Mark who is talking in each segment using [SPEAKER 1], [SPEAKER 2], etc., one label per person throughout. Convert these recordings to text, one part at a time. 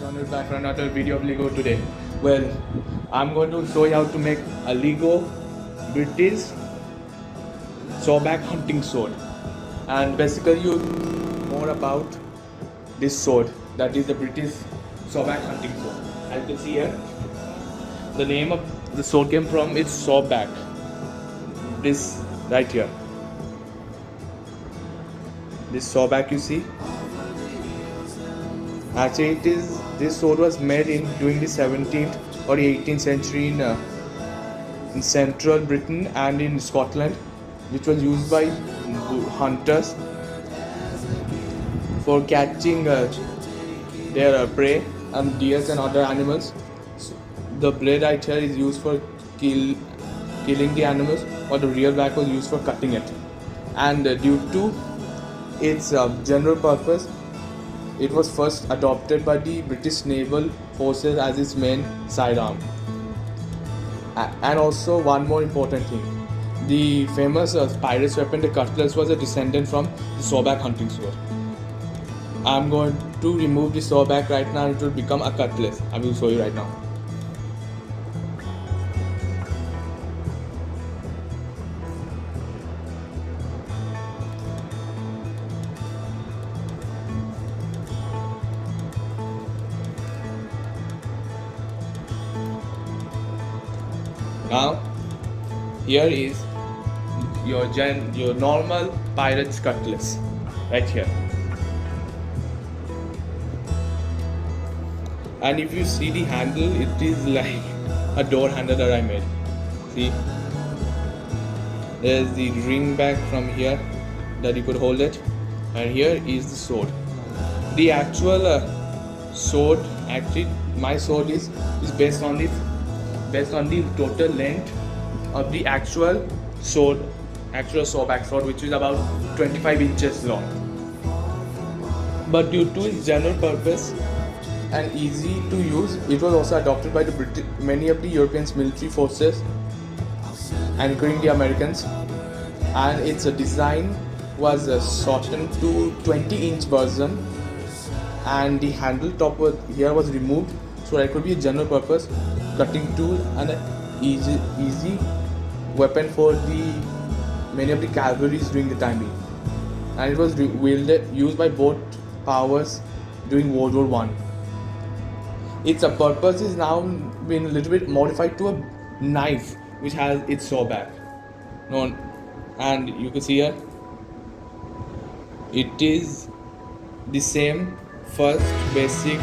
[SPEAKER 1] Johnny back for another video of Lego today. Well, I'm going to show you how to make a Lego British swordback hunting sword, and basically you more about this sword, that is the British swordback hunting sword. As you can see here, the name of the sword came from its swordback. This right here, this swordback you see. Actually, this sword was made during the 17th or 18th century in central Britain and in Scotland, which was used by hunters for catching their prey and deers and other animals. So the blade right here is used for killing the animals, while the real back was used for cutting it. And due to its general purpose, it was first adopted by the British Naval Forces as its main sidearm. And also one more important thing, the famous pirate's weapon, the cutlass, was a descendant from the swordback hunting sword. I'm going to remove the swordback right now and it will become a cutlass. I will show you right now. Now, here is your normal pirate's cutlass, right here. And if you see the handle, it is like a door handle that I made. See, there's the ring back from here that you could hold it, and here is the sword. The actual sword, actually, my sword is based on the total length of the actual swordback sword, which is about 25 inches long. But due to its general purpose and easy to use, it was also adopted by many of the European military forces, including the Americans. And its design was shortened to 20-inch version, and the handle top was removed, so that it could be a general purpose cutting tool and an easy weapon for many of the cavalries during the time being. And it was used by both powers during World War I. Its purpose is now been a little bit modified to a knife, which has its swordback. And you can see here, it is the same first basic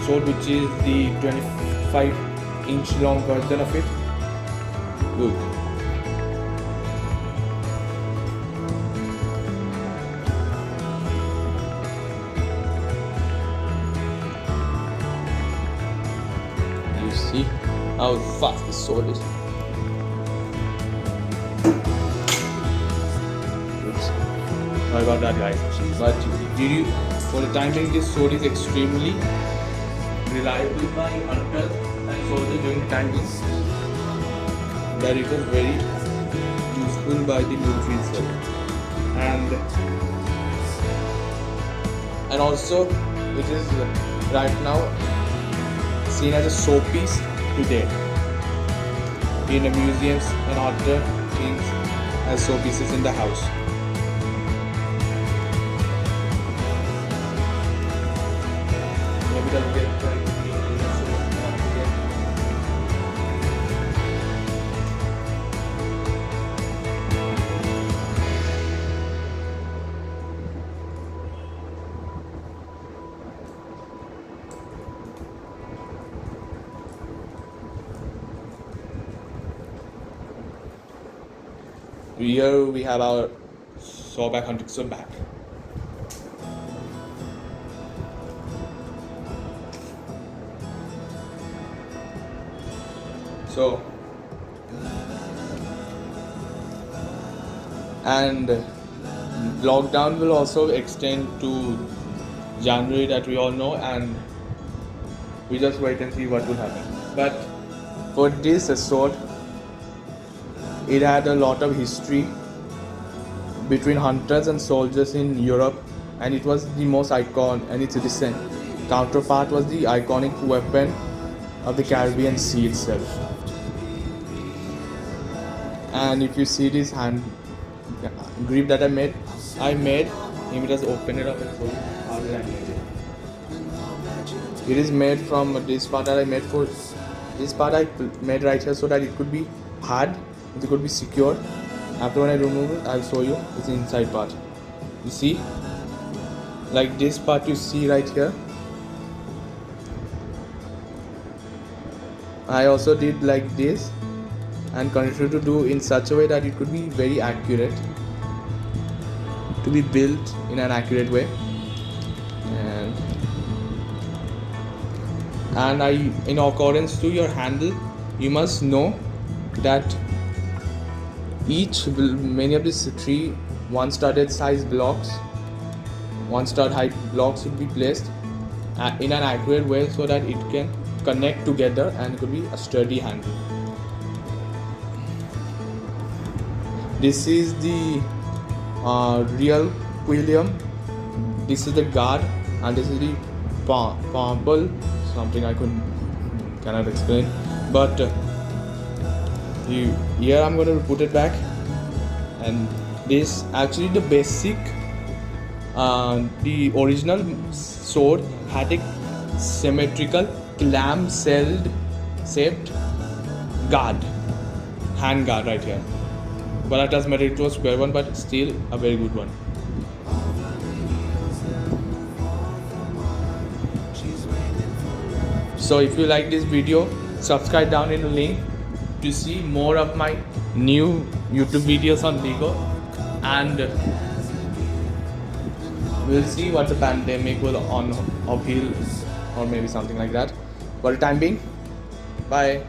[SPEAKER 1] sword, which is the 25-inch long version of it. Good. You see how fast the sword is. Oops. Sorry about that, guys. But for the time being, this sword is extremely reliable by hunters and soldiers during the time being, that it was very useful by the military itself. And also it is right now seen as a showpiece today in museums and other things as showpieces in the house. Maybe that'll get here we have our swordback hunting sword back. So, and lockdown will also extend to January, that we all know, and we just wait and see what will happen. But for this sword, it had a lot of history between hunters and soldiers in Europe, and it was the most iconic, and its counterpart was the iconic weapon of the Caribbean Sea itself. And if you see this hand grip that I made, let me just open it up and show you how did I made it. It is made from this part that I made for this part I made right here so that it could be hard, it could be secure. After when I remove it, I'll show you it's the inside part. You see, like this part you see right here. I also did like this and continue to do in such a way that it could be very accurate, to be built in an accurate way. And in accordance to your handle, you must know that many of these 3 1-studded size blocks, 1-stud height blocks should be placed in an accurate way so that it can connect together and it could be a sturdy handle. This is the real quillium, this is the guard, and this is the pomple, something I cannot explain, but here I'm going to put it back. And this actually the basic, the original sword had a symmetrical clam-shelled shaped guard, hand guard right here, but it doesn't matter, it was a square one, but still a very good one. So if you like this video, subscribe down in the link to see more of my new YouTube videos on Lego, and we'll see what the pandemic will upheal or maybe something like that. For the time being, bye.